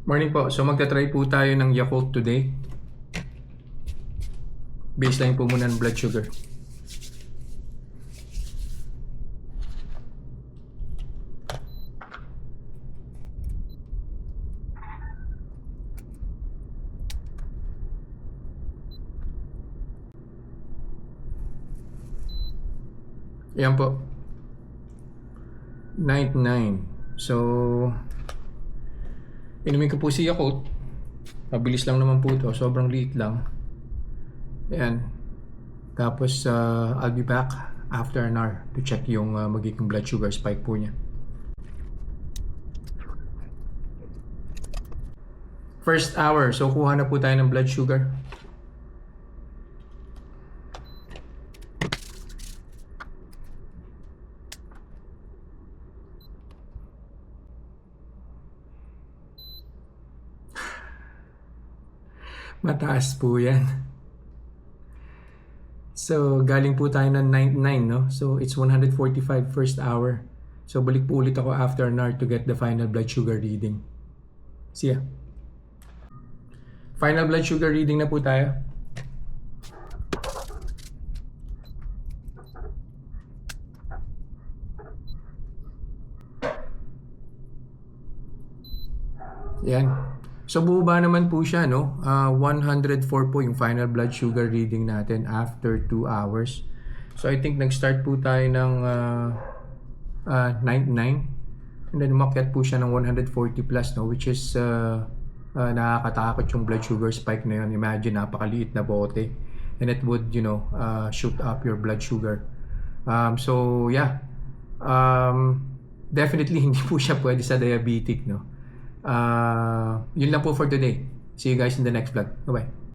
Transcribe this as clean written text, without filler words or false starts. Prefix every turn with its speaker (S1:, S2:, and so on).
S1: Morning po. So magta-try po tayo ng Yakult today. Baseline po muna ng blood sugar. Ayan po. 99. So inumin ko po si Yakult. Mabilis lang naman po ito. Sobrang liit lang. Ayan. Tapos I'll be back after an hour to check yung magiging blood sugar spike po niya. First hour. So kuha na po tayo ng blood sugar. Mataas po yan. So, galing po tayo ng 99, no? So, it's 145 first hour. So, balik po ulit ako after an hour to get the final blood sugar reading. See ya. Final blood sugar reading na po tayo. Yan. So bumaba naman po siya, no? 104 po yung final blood sugar reading natin after 2 hours. So I think nag-start po tayo ng 99 and then umakyat po siya ng 140 plus, no? Which is nakakatakot yung blood sugar spike na yun. Imagine, napakaliit na bote and it would, shoot up your blood sugar. So yeah, definitely hindi po siya pwede sa diabetic, no? Yun lang po for today. See you guys in the next vlog. Bye-bye.